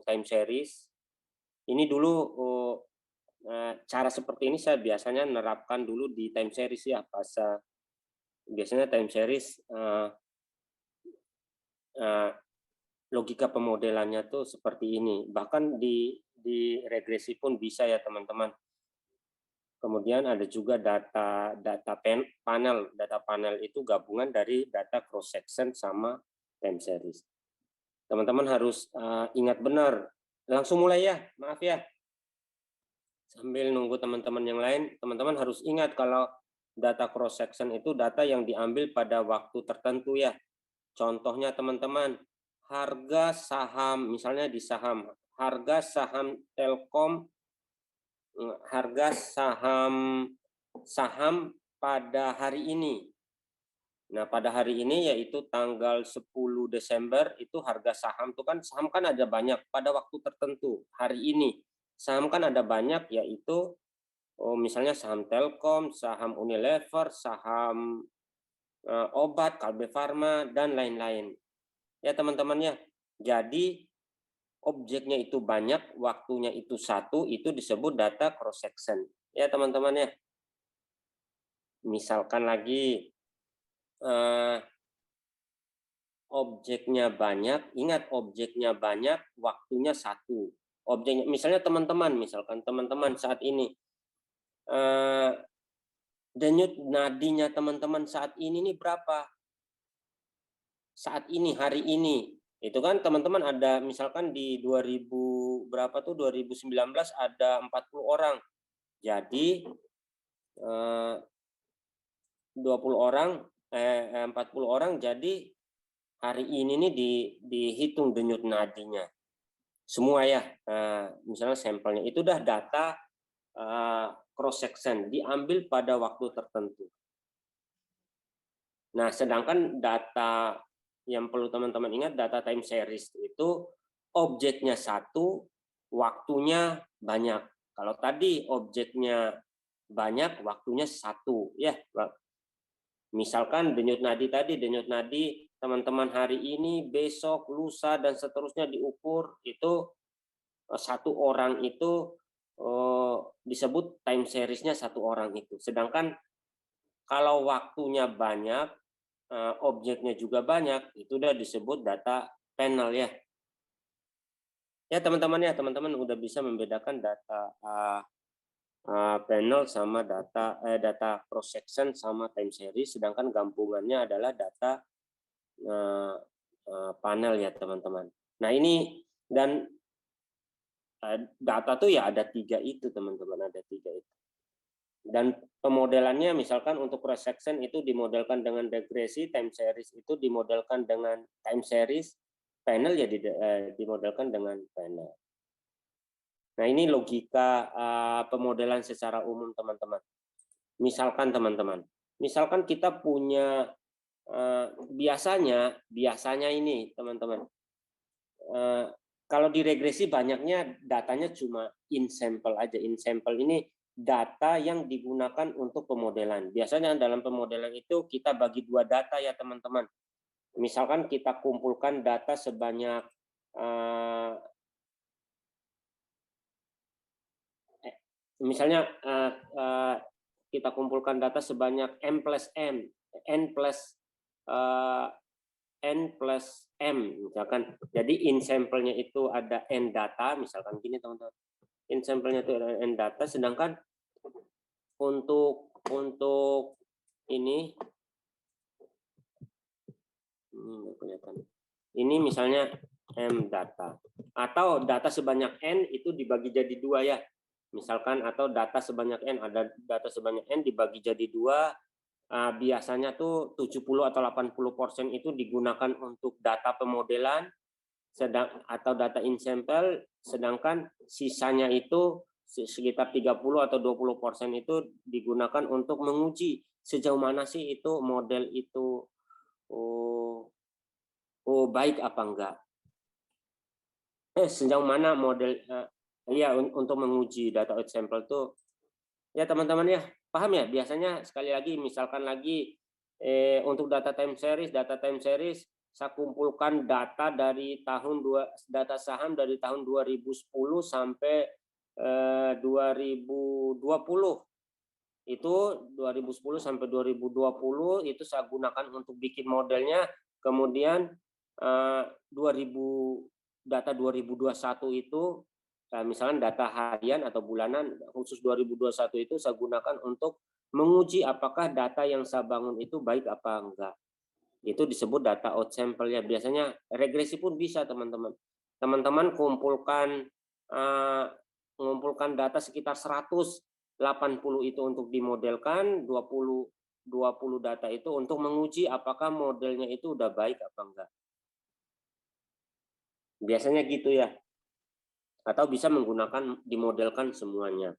time series. Ini dulu cara seperti ini saya biasanya menerapkan dulu di time series ya, biasanya time series logika pemodelannya tuh seperti ini. Bahkan di regresi pun bisa ya teman-teman. Kemudian ada juga data panel. Data panel itu gabungan dari data cross section sama time series. Teman-teman harus ingat benar. Langsung mulai ya, maaf ya. Sambil nunggu teman-teman yang lain, teman-teman harus ingat kalau data cross section itu data yang diambil pada waktu tertentu ya. Contohnya teman-teman, harga saham, misalnya di saham, harga saham Telkom, harga saham pada hari ini. Nah, pada hari ini yaitu tanggal 10 Desember itu harga saham itu kan saham kan ada banyak pada waktu tertentu. Hari ini saham kan ada banyak yaitu misalnya saham Telkom, saham Unilever, saham obat, Kalbe Farma dan lain-lain. Ya teman-teman ya. Jadi objeknya itu banyak, waktunya itu satu, itu disebut data cross section. Ya teman-teman ya. Misalkan lagi objeknya banyak, ingat objeknya banyak, waktunya satu. Objeknya, misalnya teman-teman, saat ini denyut nadinya teman-teman saat ini nih berapa? Saat ini, hari ini. Itu kan teman-teman ada misalkan di 2000 berapa tuh 2019 ada 40 orang. Jadi 20 orang 40 orang jadi hari ini nih dihitung denyut nadinya. Semua ya. Misalnya sampelnya itu udah data cross section diambil pada waktu tertentu. Nah, sedangkan data yang perlu teman-teman ingat, data time series itu objeknya satu, waktunya banyak. Kalau tadi objeknya banyak, waktunya satu. Ya, misalkan denyut nadi tadi, denyut nadi teman-teman hari ini, besok, lusa, dan seterusnya diukur, itu satu orang itu disebut time seriesnya satu orang itu. Sedangkan kalau waktunya banyak, objeknya juga banyak, itu udah disebut data panel ya. Ya teman-teman udah bisa membedakan data panel sama data cross section sama time series, sedangkan gabungannya adalah data panel ya teman-teman. Nah ini dan data tuh ya ada tiga itu teman-teman, ada tiga itu. Dan pemodelannya misalkan untuk cross section itu dimodelkan dengan regresi, time series itu dimodelkan dengan time series, panel ya dimodelkan dengan panel. Nah ini logika pemodelan secara umum teman-teman. Misalkan teman-teman, misalkan kita punya biasanya ini teman-teman, kalau di regresi banyaknya datanya cuma in sample aja. In sample ini data yang digunakan untuk pemodelan. Biasanya dalam pemodelan itu kita bagi dua data ya teman-teman. Misalkan kita kumpulkan data sebanyak misalnya kita kumpulkan data sebanyak n plus m misalkan. Jadi in sampelnya itu ada n data misalkan gini teman-teman. In sampelnya itu ada n data, sedangkan untuk ini kelihatan. Ini misalnya m data atau data sebanyak n itu dibagi jadi dua ya. Misalkan atau data sebanyak n, ada data sebanyak n dibagi jadi dua, biasanya tuh 70 atau 80% itu digunakan untuk data pemodelan atau data in sample, sedangkan sisanya itu sekitar 30 atau 20% itu digunakan untuk menguji sejauh mana sih itu model itu baik apa enggak. Sejauh mana model ya untuk menguji data out sample itu ya teman-teman ya paham ya. Biasanya sekali lagi misalkan lagi untuk data time series saya kumpulkan data dari data saham dari tahun 2010 sampai 2020. Itu 2010 sampai 2020 itu saya gunakan untuk bikin modelnya. Kemudian 2000 data 2021 itu misalnya data harian atau bulanan, khusus 2021 itu saya gunakan untuk menguji apakah data yang saya bangun itu baik apa enggak. Itu disebut data out sample ya. Biasanya regresi pun bisa teman-teman. Teman-teman mengumpulkan data sekitar 180 itu untuk dimodelkan, 20 data itu untuk menguji apakah modelnya itu udah baik apa enggak. Biasanya gitu ya. Atau bisa menggunakan dimodelkan semuanya.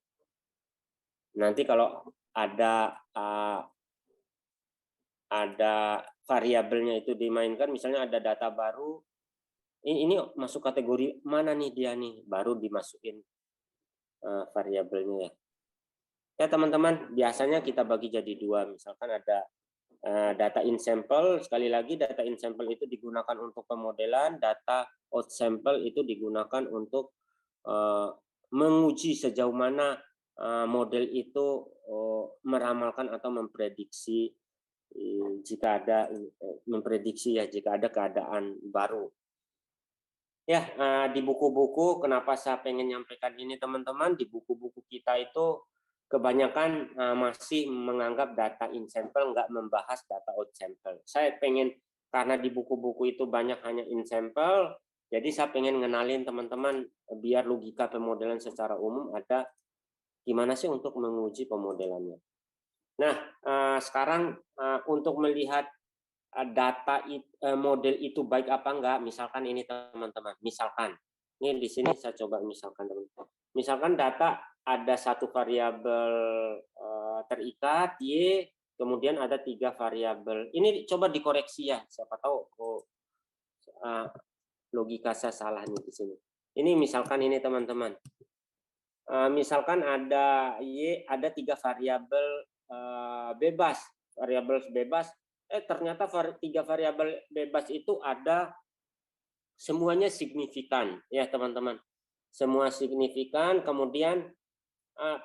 Nanti kalau ada variabelnya itu dimainkan, misalnya ada data baru, ini masuk kategori mana nih dia nih, baru dimasukin variabelnya ya. Ya teman-teman, biasanya kita bagi jadi dua, misalkan ada data in sample, sekali lagi data in sample itu digunakan untuk pemodelan, data out sample itu digunakan untuk menguji sejauh mana model itu meramalkan atau memprediksi jika ada keadaan baru. Ya, di buku-buku kenapa saya pengen nyampaikan ini teman-teman, di buku-buku kita itu kebanyakan masih menganggap data in sample, nggak membahas data out sample. Saya pengen, karena di buku-buku itu banyak hanya in sample, jadi saya pengen ngenalin teman-teman biar logika pemodelan secara umum ada gimana sih untuk menguji pemodelannya. Nah, sekarang untuk melihat data model itu baik apa enggak, misalkan ini teman-teman, misalkan ini di sini saya coba misalkan teman-teman. Misalkan data ada satu variabel terikat Y, kemudian ada 3 variabel. Ini coba dikoreksi ya, siapa tahu logika saya salah nih di sini. Ini misalkan ini teman-teman. Misalkan ada Y, ada 3 variabel bebas, variabel bebas. Ternyata 3 variabel bebas itu ada semuanya signifikan ya teman-teman. Semua signifikan, kemudian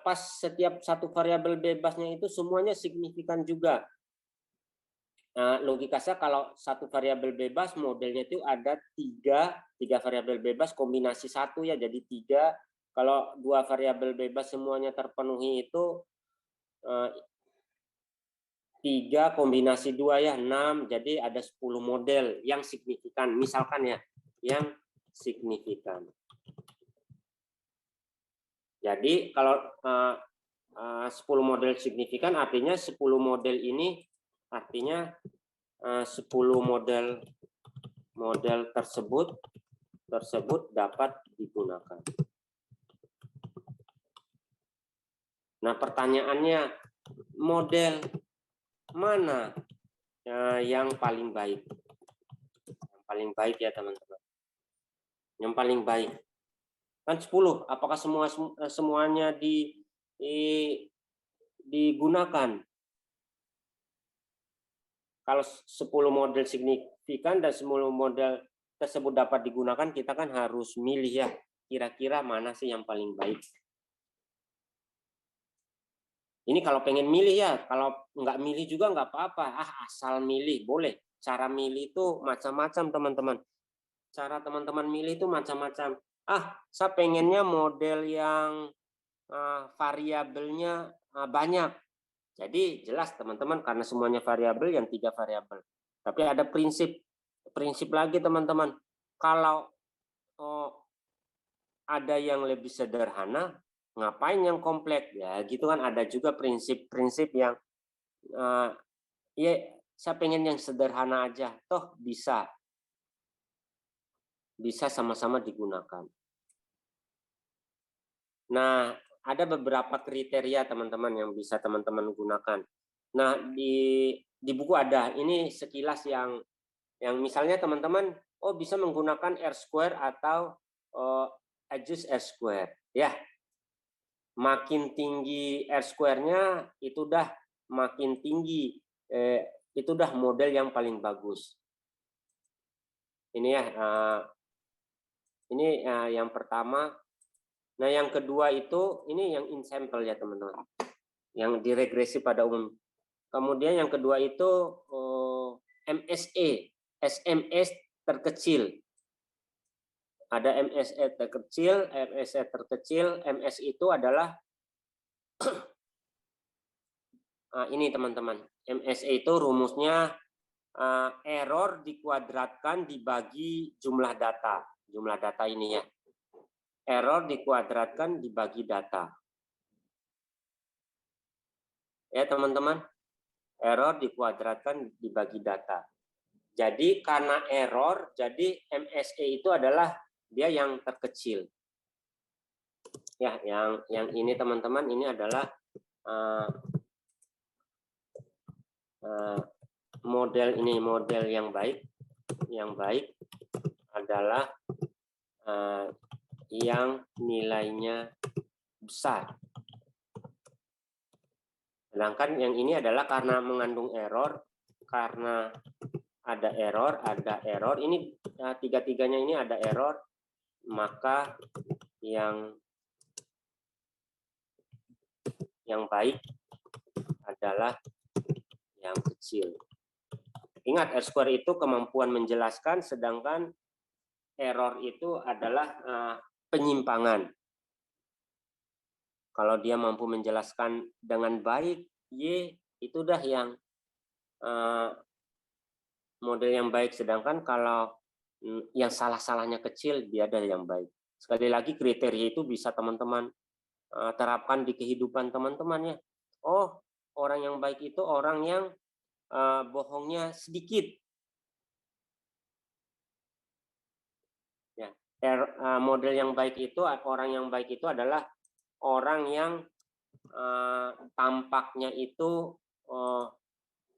pas setiap satu variabel bebasnya itu semuanya signifikan juga. Logika saya kalau satu variabel bebas modelnya itu ada tiga variabel bebas kombinasi satu ya, jadi 3. Kalau 2 variabel bebas semuanya terpenuhi itu 3 kombinasi 2 ya 6, jadi ada 10 model yang signifikan, misalkan ya, yang signifikan. Jadi kalau 10 model signifikan artinya 10 model ini artinya 10 model tersebut dapat digunakan. Nah, pertanyaannya, model mana yang paling baik? Yang paling baik ya teman-teman. Yang paling baik kan 10. Apakah semuanya digunakan? Kalau 10 model signifikan dan 10 model tersebut dapat digunakan, kita kan harus milih ya, kira-kira mana sih yang paling baik. Ini kalau pengen milih ya, kalau nggak milih juga nggak apa-apa. Asal milih, boleh. Cara milih itu macam-macam teman-teman. Cara teman-teman milih itu macam-macam. Saya pengennya model yang variabelnya banyak. Jadi jelas teman-teman, karena semuanya variabel, yang 3 variabel. Tapi ada prinsip lagi teman-teman. Kalau ada yang lebih sederhana, ngapain yang kompleks ya, gitu kan. Ada juga prinsip-prinsip yang ya saya pengen yang sederhana aja, toh bisa sama-sama digunakan. Nah, ada beberapa kriteria teman-teman yang bisa teman-teman gunakan. Nah, di buku ada ini sekilas yang misalnya teman-teman bisa menggunakan R-square atau adjust R-square ya. Makin tinggi R-square-nya itu udah makin tinggi, itu udah model yang paling bagus. Ini ya, ini yang pertama. Nah, yang kedua itu ini yang in sample ya teman-teman, yang diregresi pada umum. Kemudian yang kedua itu MSE, SMS terkecil. Ada MSE terkecil, MSE terkecil. MS itu adalah ini teman-teman. MSE itu rumusnya error dikuadratkan dibagi jumlah data. Jumlah data ini ya. Error dikuadratkan dibagi data. Ya teman-teman, error dikuadratkan dibagi data. Jadi karena error, jadi MSE itu adalah dia yang terkecil. Ya, yang ini teman-teman, ini adalah model ini, model yang baik. Yang baik adalah yang nilainya besar. Sedangkan yang ini adalah karena mengandung error, karena ada error. Ini tiga-tiganya ini ada error, maka yang baik adalah yang kecil. Ingat, R-square itu kemampuan menjelaskan, sedangkan error itu adalah penyimpangan. Kalau dia mampu menjelaskan dengan baik, Y itu udah yang model yang baik. Sedangkan kalau yang salah-salahnya kecil, dia ada yang baik. Sekali lagi, kriteria itu bisa teman-teman terapkan di kehidupan teman-teman ya. Oh, orang yang baik itu orang yang bohongnya sedikit. Ya, model yang baik itu, orang yang baik itu adalah orang yang tampaknya itu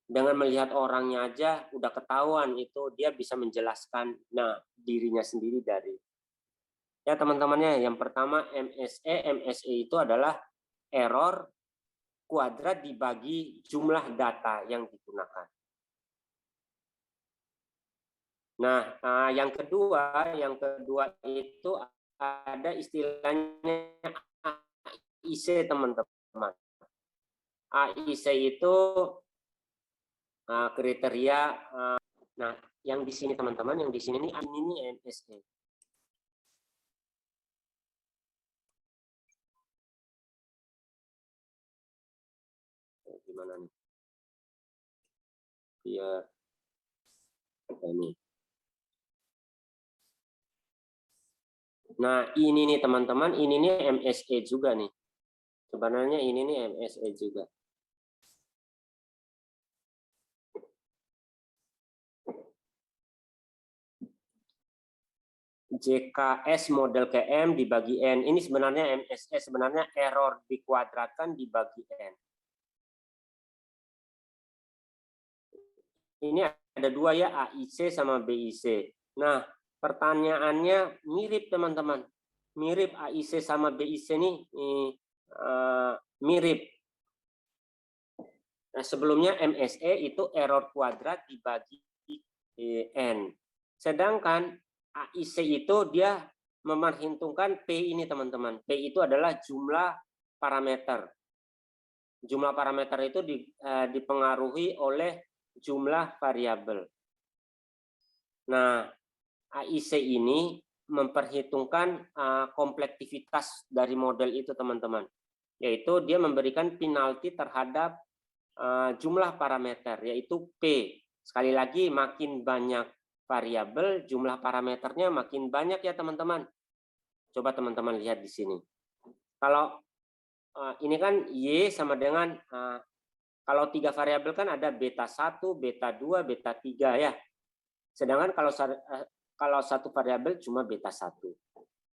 dengan melihat orangnya aja udah ketahuan itu dia bisa menjelaskan dirinya sendiri dari. Ya teman-temannya, yang pertama MSE itu adalah error kuadrat dibagi jumlah data yang digunakan. Nah, yang kedua itu ada istilahnya AIC teman-teman. AIC itu kriteria. Nah, yang di sini teman-teman, yang di sini ini MSE. Gimana nih? Biar ini. Nah, ini nih teman-teman, ini nih MSE juga nih. Sebenarnya ini nih MSE juga. JKS model KM dibagi N. Ini sebenarnya MSE, sebenarnya error dikuadratkan dibagi N. Ini ada dua ya, AIC sama BIC. Nah, pertanyaannya mirip teman-teman. Mirip AIC sama BIC nih, mirip. Nah, sebelumnya MSE itu error kuadrat dibagi N. Sedangkan AIC itu dia memperhitungkan P ini teman-teman. P itu adalah jumlah parameter. Jumlah parameter itu dipengaruhi oleh jumlah variabel. Nah, AIC ini memperhitungkan komplektivitas dari model itu teman-teman. Yaitu dia memberikan penalti terhadap jumlah parameter, yaitu P. Sekali lagi, makin banyak variabel, jumlah parameternya makin banyak ya teman-teman. Coba teman-teman lihat di sini. Kalau ini kan Y sama dengan, kalau 3 variabel kan ada beta 1, beta 2, beta 3 ya. Sedangkan kalau satu variabel cuma beta 1.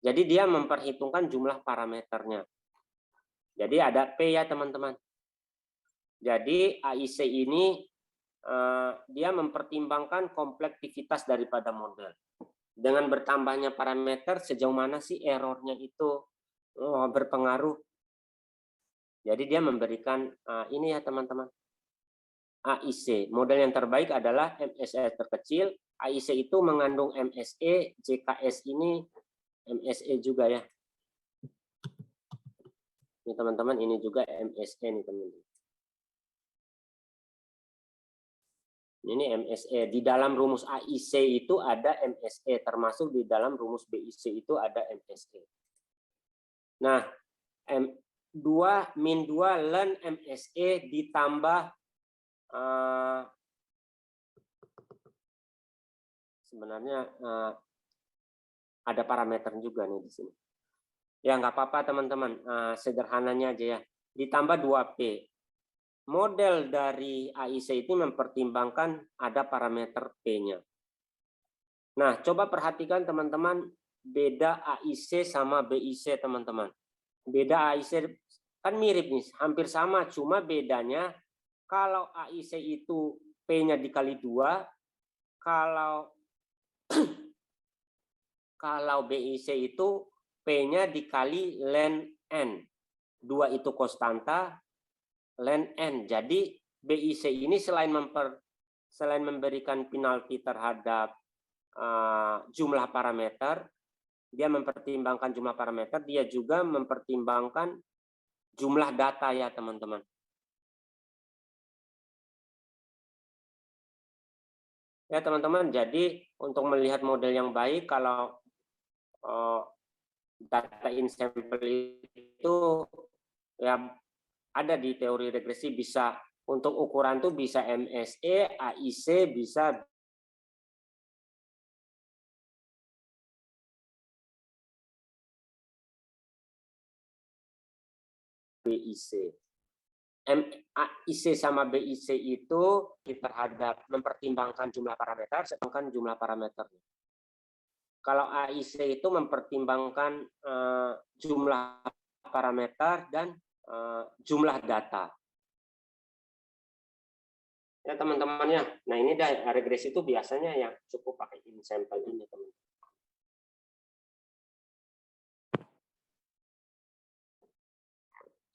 Jadi dia memperhitungkan jumlah parameternya. Jadi ada P ya teman-teman. Jadi AIC ini dia mempertimbangkan komplektivitas daripada model. Dengan bertambahnya parameter, sejauh mana sih errornya itu berpengaruh. Jadi dia memberikan ini ya teman-teman. AIC, model yang terbaik adalah MSE terkecil, AIC itu mengandung MSE, JKS ini MSE juga ya. Ini teman-teman, ini juga MSE nih teman-teman. Ini MSE. Di dalam rumus AIC itu ada MSE, termasuk di dalam rumus BIC itu ada MSE. Nah, 2 ln MSE ditambah sebenarnya ada parameter juga nih di sini. Ya nggak apa-apa teman-teman, sederhananya aja ya. Ditambah 2P. Model dari AIC itu mempertimbangkan ada parameter P-nya. Nah, coba perhatikan teman-teman beda AIC sama BIC teman-teman. Beda AIC kan mirip nih, hampir sama, cuma bedanya kalau AIC itu P-nya dikali 2, kalau BIC itu P-nya dikali ln N. 2 itu konstanta, ln N. Jadi BIC ini selain memberikan penalti terhadap jumlah parameter, dia mempertimbangkan jumlah parameter, dia juga mempertimbangkan jumlah data ya teman-teman. Ya teman-teman, jadi untuk melihat model yang baik, kalau data in sample itu ya ada di teori regresi, bisa untuk ukuran tuh bisa MSE, AIC, bisa BIC. AIC sama BIC itu terhadap mempertimbangkan jumlah parameter, sedangkan jumlah parameternya. Kalau AIC itu mempertimbangkan jumlah parameter dan jumlah data. Ya teman-teman ya. Nah ini regresi itu biasanya yang cukup pakai in sample ini teman-teman.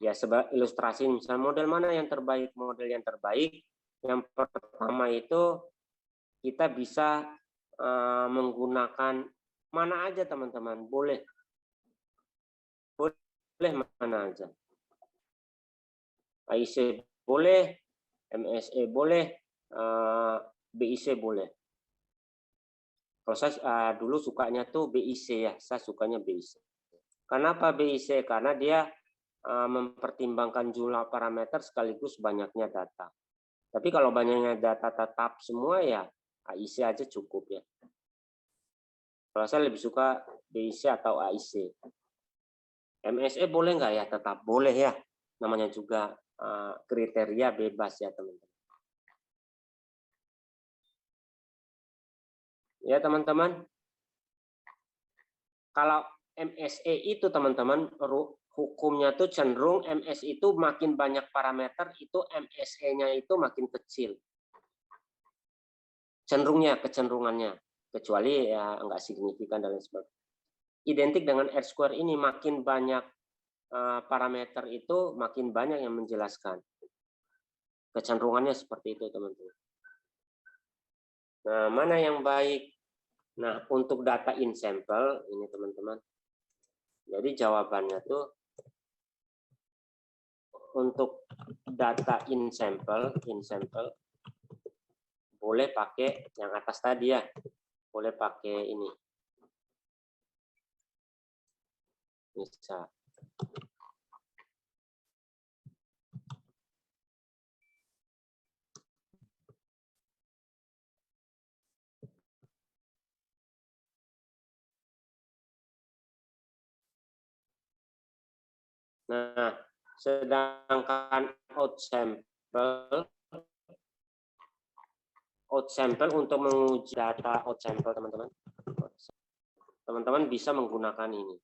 Ya sebagai ilustrasi, misalnya model mana yang terbaik? Model yang terbaik yang pertama itu kita bisa menggunakan mana aja teman-teman, boleh mana aja. AIC boleh, MSE boleh, BIC boleh. Kalau saya dulu sukanya tuh BIC ya, saya sukanya BIC. Kenapa BIC? Karena dia mempertimbangkan jumlah parameter sekaligus banyaknya data. Tapi kalau banyaknya data tetap semua ya AIC aja cukup ya. Kalau saya lebih suka BIC atau AIC. MSE boleh nggak ya? Tetap boleh ya. Namanya juga kriteria bebas ya teman-teman. Ya teman-teman. Kalau MSE itu teman-teman, hukumnya tuh cenderung MS itu makin banyak parameter, itu MSE-nya itu makin kecil. Kecenderungannya. Kecuali ya nggak signifikan dan lain sebagainya. Identik dengan R-square ini, makin banyak parameter itu makin banyak yang menjelaskan. Kecenderungannya seperti itu teman-teman. Nah, mana yang baik? Nah, untuk data in sample ini teman-teman. Jadi jawabannya tuh untuk data in sample boleh pakai yang atas tadi ya. Boleh pakai ini. Bisa. Nah, sedangkan out sample untuk menguji data out sample teman-teman bisa menggunakan ini.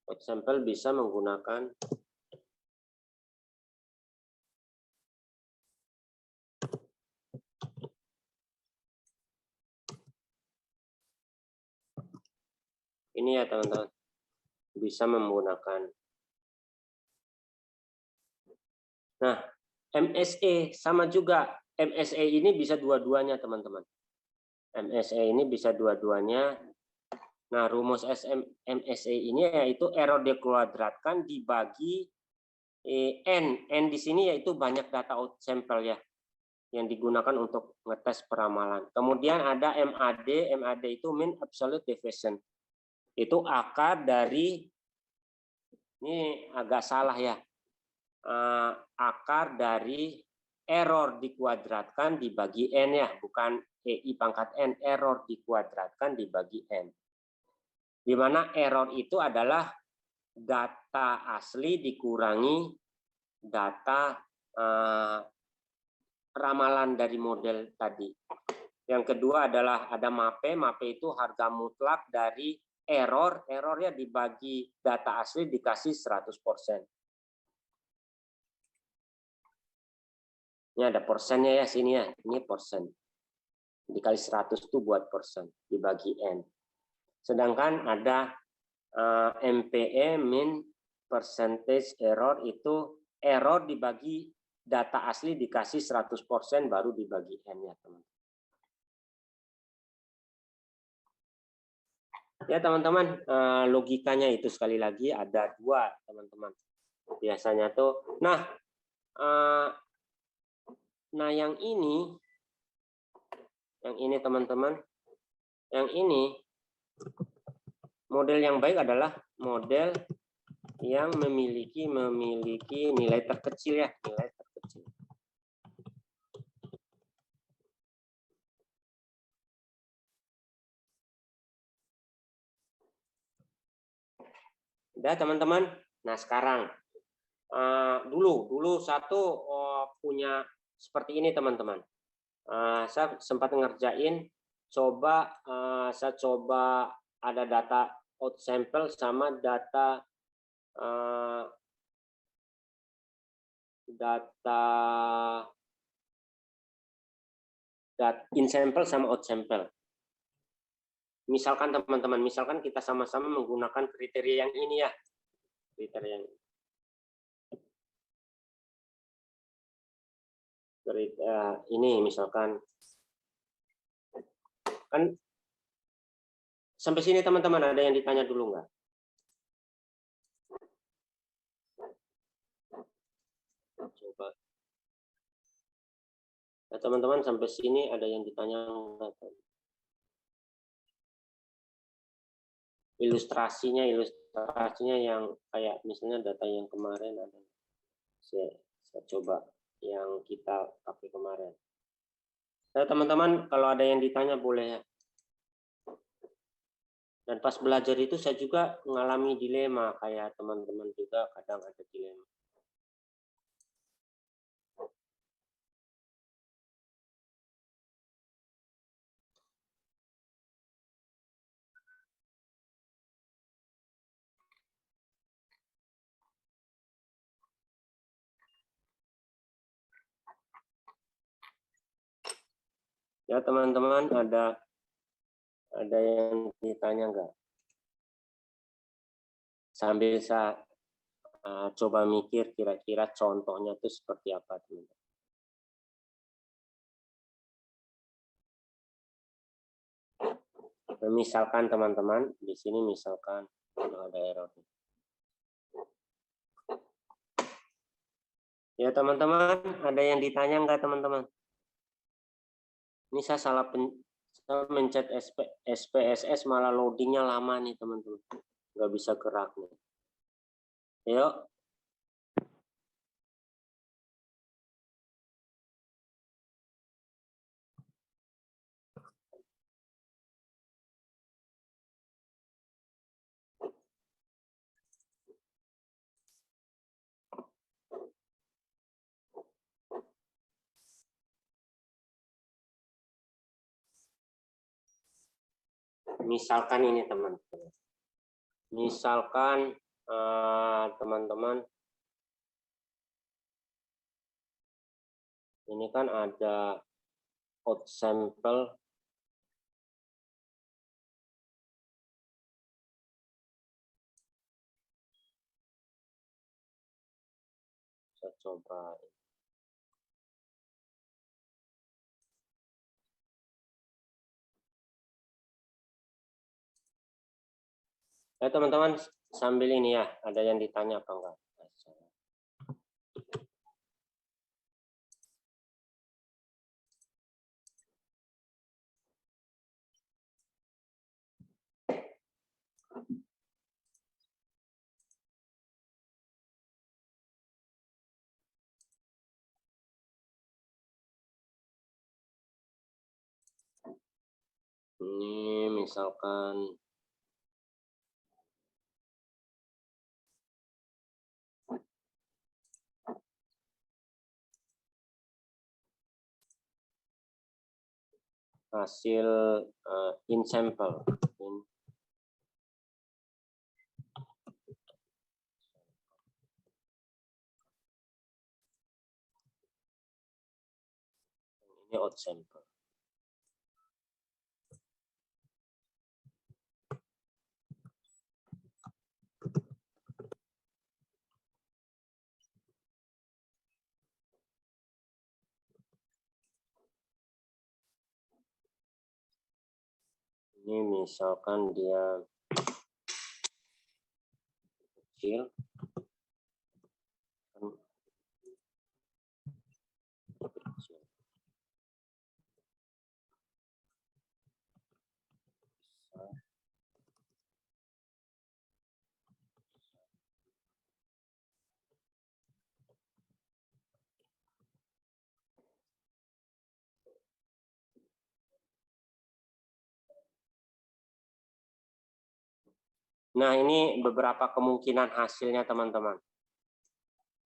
Out sample bisa menggunakan ini ya teman-teman. bisa menggunakan. Nah, MSE sama juga. MSE ini bisa dua-duanya, teman-teman. MSE ini bisa dua-duanya. Nah, rumus MSE ini yaitu error dikuadratkan dibagi N. N di sini yaitu banyak data out sample ya, yang digunakan untuk ngetes peramalan. Kemudian ada MAD. MAD itu mean absolute deviation. Itu akar dari, ini agak salah ya, akar dari error dikuadratkan dibagi N ya, bukan EI pangkat N, error dikuadratkan dibagi N. Di mana error itu adalah data asli dikurangi data ramalan dari model tadi. Yang kedua adalah ada MAPE. MAPE itu harga mutlak dari error. Errornya dibagi data asli dikasih 100%. Ini ada persennya ya sini ya. Ini persen. Dikali 100 itu buat persen. Dibagi N. Sedangkan ada MPE, mean percentage error, itu error dibagi data asli dikasih 100% baru dibagi N ya teman-teman. Ya teman-teman, logikanya itu sekali lagi ada dua teman-teman. Biasanya tuh, nah yang ini teman-teman, yang ini model yang baik adalah model yang memiliki nilai terkecil ya, nilai terkecil. Udah teman-teman. Nah sekarang dulu satu punya seperti ini teman-teman. Saya sempat ngerjain, saya coba ada data out sample sama data in sample sama out sample. Misalkan teman-teman, misalkan kita sama-sama menggunakan kriteria yang ini ya, kriteria yang ini misalkan, kan sampai sini teman-teman ada yang ditanya dulu nggak? Coba. Nah, teman-teman sampai sini ada yang ditanya nggak? Ilustrasinya yang kayak misalnya data yang kemarin ada. Saya coba yang kita pakai kemarin. Nah, teman-teman kalau ada yang ditanya boleh ya. Dan pas belajar itu saya juga mengalami dilema kayak teman-teman juga kadang ada dilema. Ya teman-teman ada yang ditanya enggak? Sambil saya coba mikir kira-kira contohnya itu seperti apa teman-teman. Misalkan teman-teman di sini misalkan ada error. Ya teman-teman ada yang ditanya enggak teman-teman? Ini saya salah mencet SPSS malah loadingnya lama nih teman-teman. Nggak bisa gerak nih. Yuk. Misalkan ini teman-teman. Misalkan teman-teman ini kan ada out sample coba. Ya teman-teman, sambil ini ya, ada yang ditanya apa enggak? Ini misalkan hasil in sample. Ini out sample. Ini misalkan dia kecil. Nah, ini beberapa kemungkinan hasilnya, teman-teman.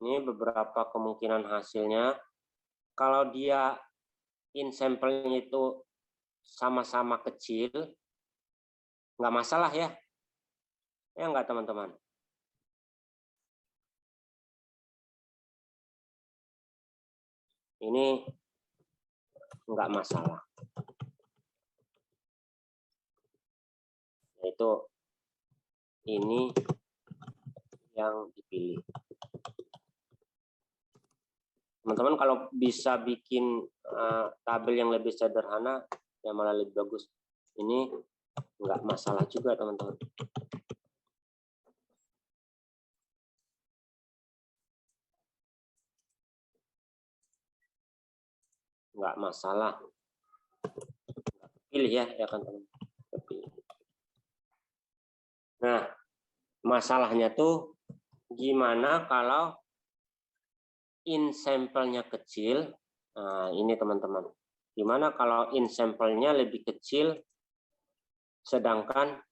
Ini beberapa kemungkinan hasilnya. Kalau dia in sample-nya itu sama-sama kecil, nggak masalah ya. Ya nggak, teman-teman? Ini nggak masalah. Yaitu ini yang dipilih. Teman-teman kalau bisa bikin tabel yang lebih sederhana, ya malah lebih bagus. Ini nggak masalah juga, teman-teman. Nggak masalah. Pilih ya kan, teman-teman. Nah, masalahnya tuh gimana kalau in sample-nya kecil. Nah, ini teman-teman. Gimana kalau in sample-nya lebih kecil, sedangkan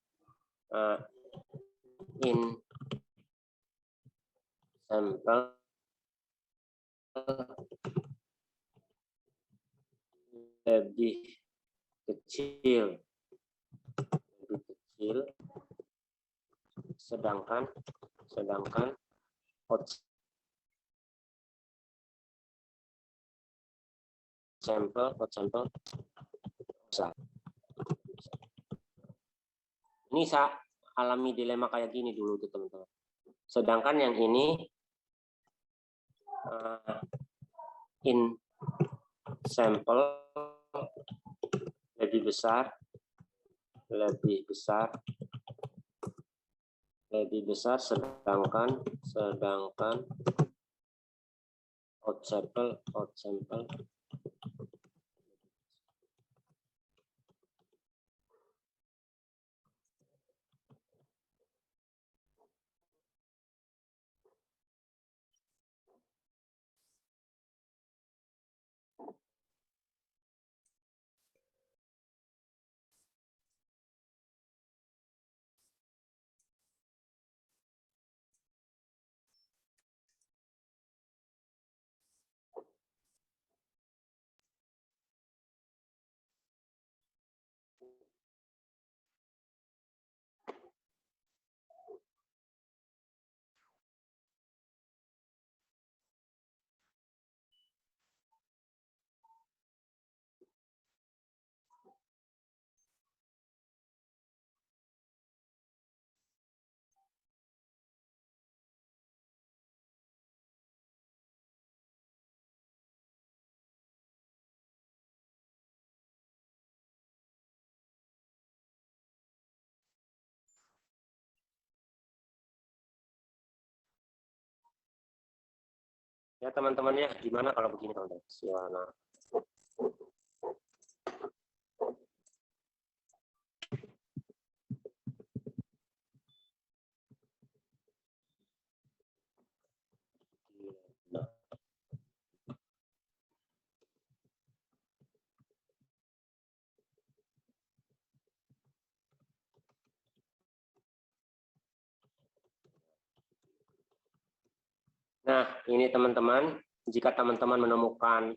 in sample lebih kecil, sedangkan out sample besar. Ini saya alami dilema kayak gini dulu tuh, teman-teman. Sedangkan yang ini in sample lebih besar, sedangkan out sample Ya teman-teman ya, gimana kalau begini teman-teman? Siwana. Nah, ini teman-teman, jika teman-teman menemukan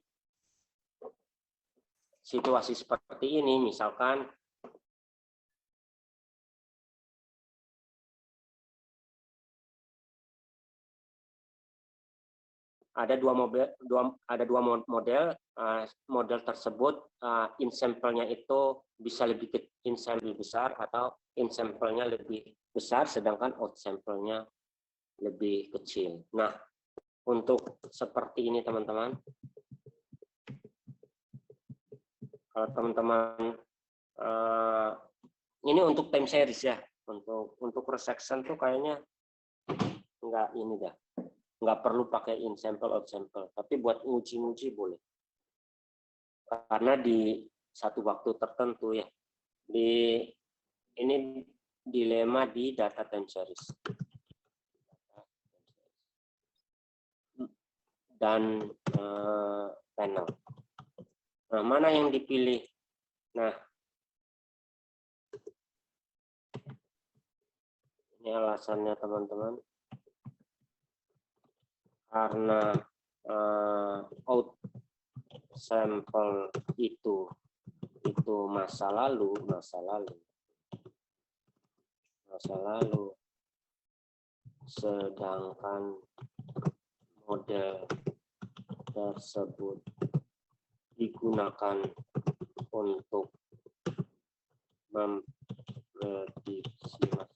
situasi seperti ini, misalkan ada dua model, model tersebut in sample-nya itu bisa in sample besar atau in sample-nya lebih besar, sedangkan out sample-nya lebih kecil. Nah, untuk seperti ini teman-teman, kalau teman-teman ini untuk time series ya, untuk cross section tuh kayaknya nggak perlu pakai in sample out sample, tapi buat nguji-nguji boleh, karena di satu waktu tertentu ya, ini dilema di data time series dan panel. Nah, mana yang dipilih? Nah, ini alasannya teman-teman, karena out sample itu masa lalu, sedangkan model tersebut digunakan untuk memprediksi masa.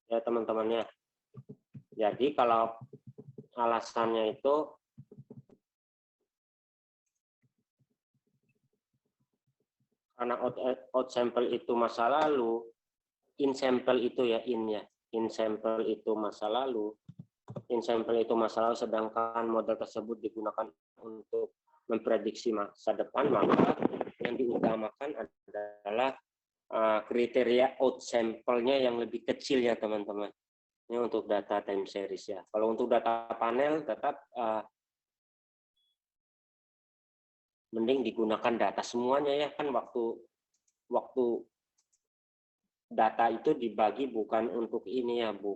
Ya teman-teman ya. Jadi kalau alasannya itu karena out sample itu masa lalu, in sample itu ya in sample itu masa lalu, sedangkan model tersebut digunakan untuk memprediksi masa depan, maka yang diutamakan adalah kriteria out sample-nya yang lebih kecil ya teman-teman. Ini untuk data time series ya. Kalau untuk data panel tetap mending digunakan data semuanya ya, kan waktu data itu dibagi bukan untuk ini ya, Bu.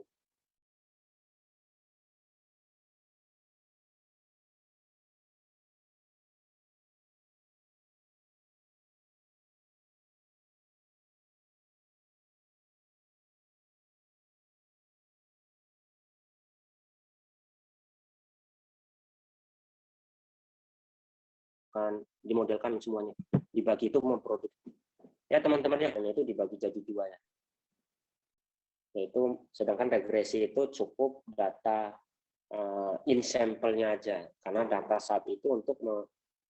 Kan dimodelkan semuanya, dibagi itu memproduksi ya teman-teman ya, dan itu dibagi jadi dua ya, yaitu sedangkan regresi itu cukup data in sample-nya aja, karena data saat itu untuk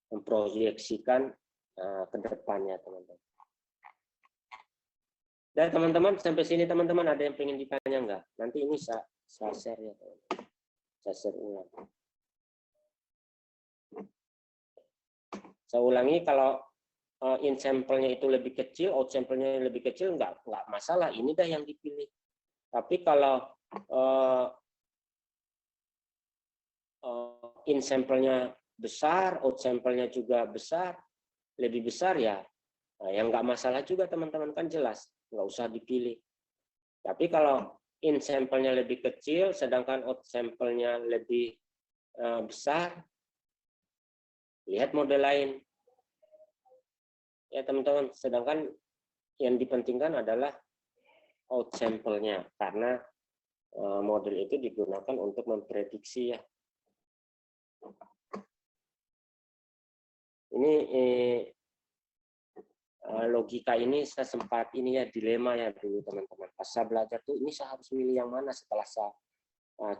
memproyeksikan ke depannya teman-teman. Dan teman-teman sampai sini teman-teman ada yang pengen ditanya enggak? Nanti ini saya share ya teman-teman. Saya share ulang. Saya ulangi, kalau in sample-nya itu lebih kecil, out sample-nya lebih kecil, nggak masalah, ini dah yang dipilih. Tapi kalau in sample-nya besar, out sample-nya juga besar, lebih besar ya, yang nggak masalah juga teman-teman, kan jelas, nggak usah dipilih. Tapi kalau in sample-nya lebih kecil, sedangkan out sample-nya lebih besar, lihat model lain. Ya teman-teman, sedangkan yang dipentingkan adalah out sample-nya, karena model itu digunakan untuk memprediksi ya. Ini logika ini saya sempat ini ya dilema ya dulu teman-teman. Pas saya belajar tuh ini saya harus milih yang mana setelah saya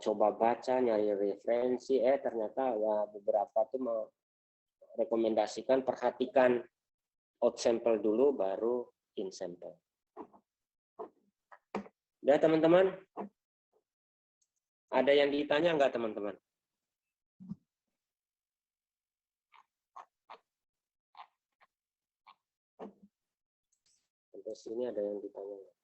coba baca nyari referensi, ternyata ya beberapa tuh merekomendasikan perhatikan out sample dulu baru in sample. Udah teman-teman? Ada yang ditanya nggak teman-teman? Sampai sini ada yang ditanya nggak?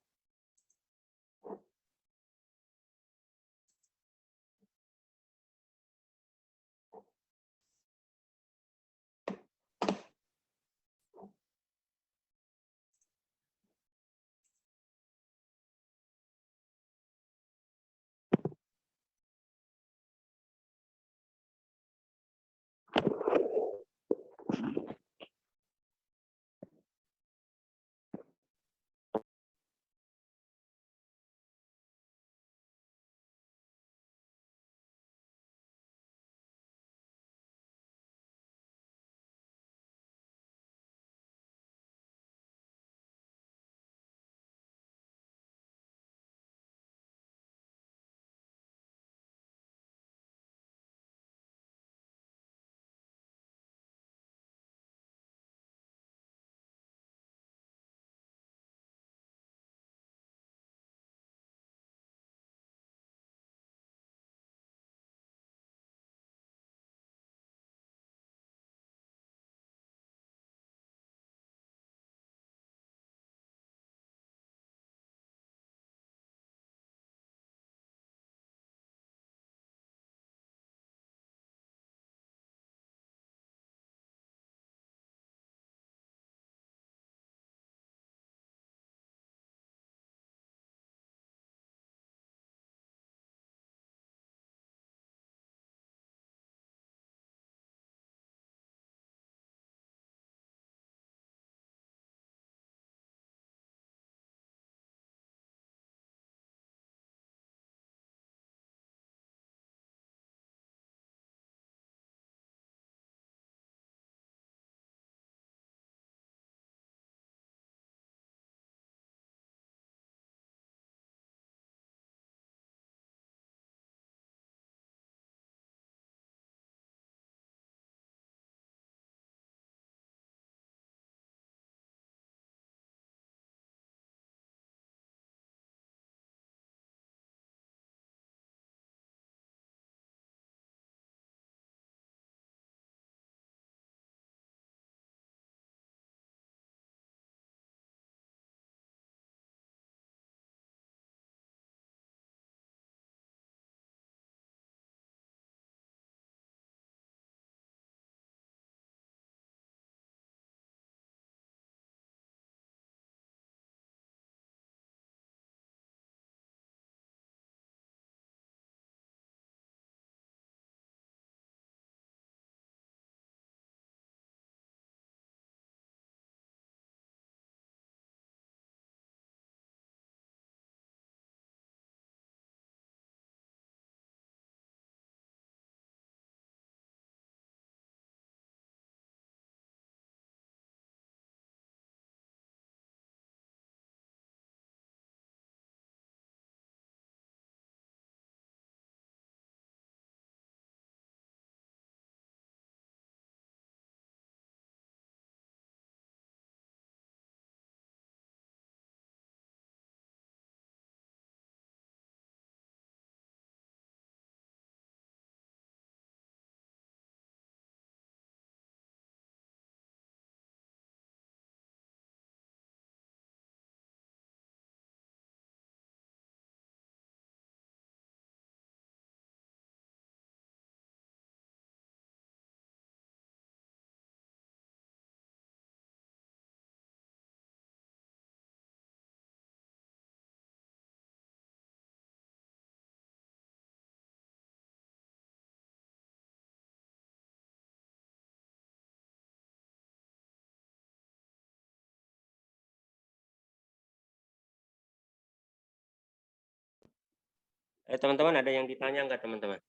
Teman-teman ada yang ditanya nggak teman-teman?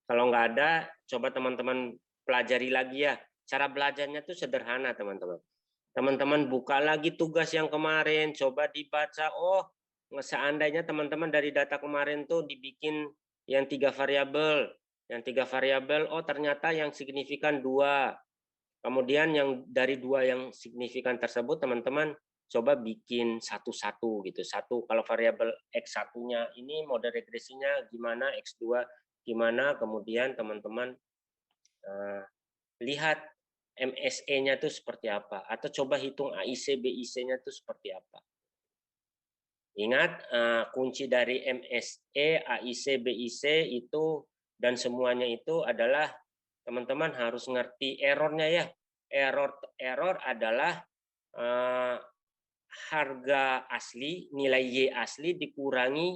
Kalau nggak ada, coba teman-teman pelajari lagi ya. Cara belajarnya tuh sederhana, teman-teman. Teman-teman buka lagi tugas yang kemarin, coba dibaca. Oh, seandainya teman-teman dari data kemarin tuh dibikin yang 3 variabel. Yang 3 variabel, oh ternyata yang signifikan 2. Kemudian yang dari 2 yang signifikan tersebut, teman-teman coba bikin satu-satu gitu. Satu, kalau variabel X1-nya ini model regresinya gimana, X2 gimana, kemudian teman-teman lihat MSE-nya itu seperti apa, atau coba hitung AIC, BIC-nya itu seperti apa. Ingat, kunci dari MSE, AIC, BIC itu dan semuanya itu adalah teman-teman harus ngerti errornya ya. Error adalah harga asli, nilai Y asli dikurangi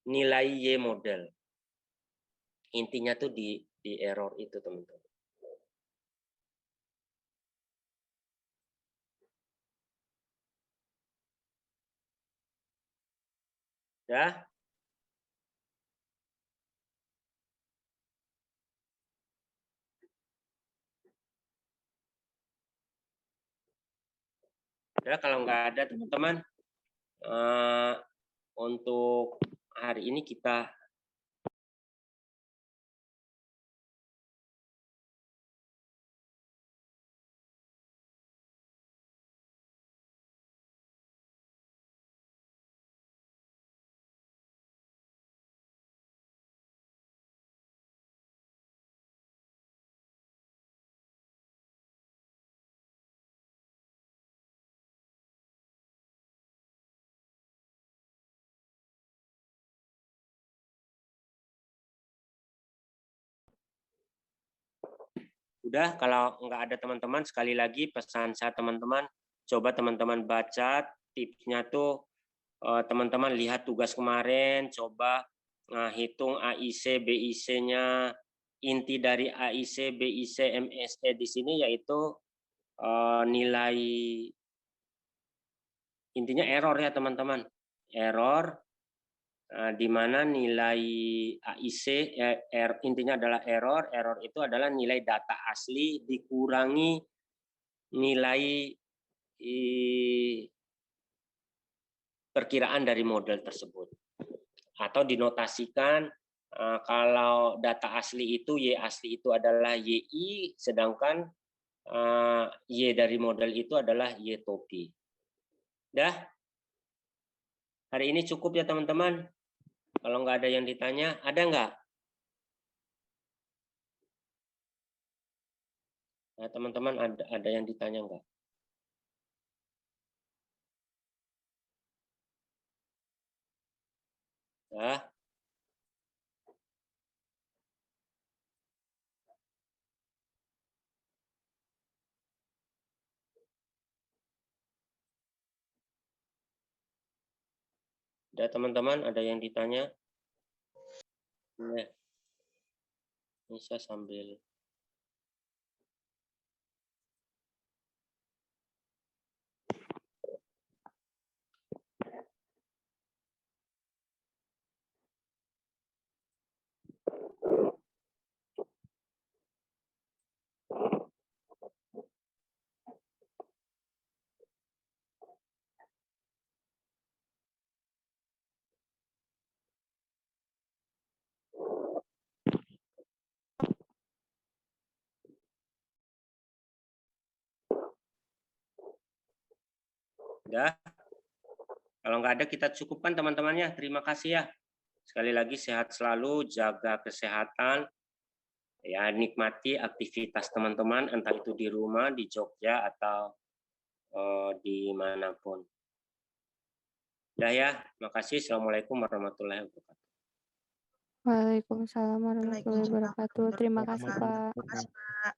nilai Y model. Intinya tuh di error itu, teman-teman. Ya. Ya, kalau nggak ada teman-teman, untuk hari ini kita udah. Kalau nggak ada teman-teman, sekali lagi pesan saya teman-teman, coba teman-teman baca tipsnya tuh, teman-teman lihat tugas kemarin, coba hitung AIC, BIC-nya. Inti dari AIC, BIC, MSE di sini yaitu nilai, intinya error ya teman-teman. Error di mana nilai AIC, intinya adalah error. Error itu adalah nilai data asli dikurangi nilai perkiraan dari model tersebut. Atau dinotasikan, kalau data asli itu, Y asli itu adalah YI, sedangkan Y dari model itu adalah Y topi. Dah, hari ini cukup ya teman-teman. Kalau nggak ada yang ditanya, ada nggak? Nah, teman-teman ada yang ditanya nggak? Ya, ada teman-teman ada yang ditanya? Ya, bisa sambil. Udah, kalau nggak ada kita cukupkan teman-temannya. Terima kasih ya. Sekali lagi sehat selalu, jaga kesehatan, ya nikmati aktivitas teman-teman, entah itu di rumah, di Jogja, atau dimanapun. Udah ya, makasih. Assalamualaikum warahmatullahi wabarakatuh. Waalaikumsalam warahmatullahi wabarakatuh. Terima kasih, Pak. Pak.